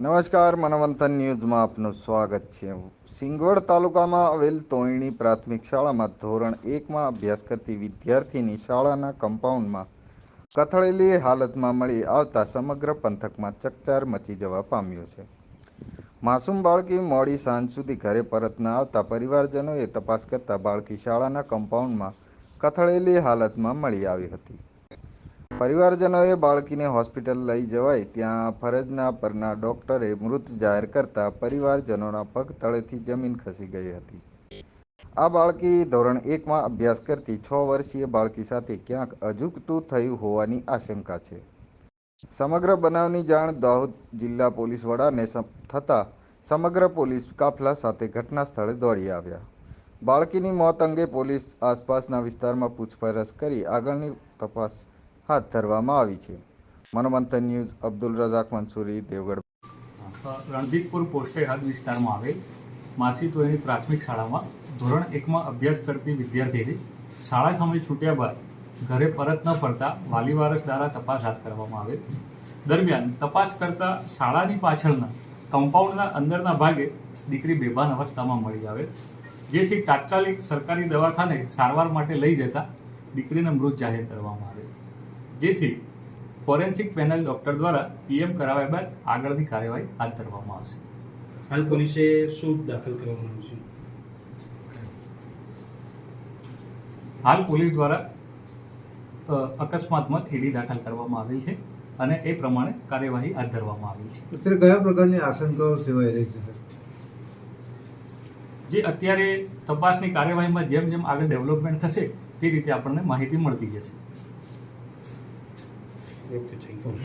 નમસ્કાર, મનોમંથન ન્યૂઝમાં આપનું સ્વાગત છે। સિંગવડ તાલુકામાં આવેલ તોયણી પ્રાથમિક શાળામાં ધોરણ 1માં અભ્યાસ કરતી વિદ્યાર્થીની શાળાના કમ્પાઉન્ડમાં કથળેલી હાલતમાં મળી આવતા સમગ્ર પંથકમાં ચકચાર મચી જવા પામ્યો છે। માસૂમ બાળકી મોડી સાંજ સુધી ઘરે પરત ન આવતા પરિવારજનોએ તપાસ કરતા બાળકી શાળાના કમ્પાઉન્ડમાં કથળેલી હાલતમાં મળી આવી હતી। પરિવારજનોએ બાળકીને હોસ્પિટલ લઈ જવાઈ ત્યાં ફરજના પરના ડોક્ટરે મૃત જાહેર કરતા પરિવારજનોના પગ તળેથી જમીન ખસી ગઈ હતી। આ બાળકી ધોરણ 1માં અભ્યાસ કરતી 6 વર્ષીય બાળકી સાથે ક્યાંક અજુગતું થયું હોવાની આશંકા છે। સમગ્ર બનાવની જાણ દાહોદ જિલ્લા પોલીસ વડાને થતાં સમગ્ર પોલીસ કાફલા સાથે ઘટના સ્થળે દોડી આવ્યા। બાળકીની મોત અંગે પોલીસ આસપાસના વિસ્તારમાં પૂછપરછ કરી આગળની તપાસ હાથ ધરવામાં આવી છે। મનોમંથન ન્યૂઝ અબ્દુલ રઝાક મંસૂરી, દેવગઢ। રણજીતપુર પોસ્ટે હદ વિસ્તારમાં આવેલ માસી તોયણી પ્રાથમિક શાળામાં ધોરણ 1માં અભ્યાસ કરતી વિદ્યાર્થીની શાળા સમય છૂટ્યા બાદ ઘરે પરત ન ફરતા વાલી વારસ દ્વારા તપાસ હાથ કરવામાં આવેલ। દરમિયાન તપાસ કરતા શાળાની પાછળના કમ્પાઉન્ડના અંદરના ભાગે દીકરી બેભાન અવસ્થામાં મળી આવેલ, જેથી તાત્કાલિક સરકારી દવાખાને સારવાર માટે લઈ જતા દીકરીને મૃત જાહેર કરવામાં આવેલ, જેથી ફોરેન્સિક પેનલ ડોક્ટર દ્વારા પીએમ કરાવ્યા બાદ આગળની કાર્યવાહી હાથ ધરવામાં આવશે। હાલ પોલીસે શું દાખલ કરવામાં આવ્યું છે? હાલ પોલીસ દ્વારા અકસ્માત મત ઈડી દાખલ કરવામાં આવી છે અને એ પ્રમાણે કાર્યવાહી હાથ ધરવામાં આવી છે। અત્યારે કયા પ્રકારની આશંકાઓ સેવાઈ રહી છે? જે અત્યારે તપાસની કાર્યવાહીમાં જેમ જેમ આગળ ડેવલપમેન્ટ થશે તે રીતે આપણને માહિતી મળતી જશે। Okay, thank you.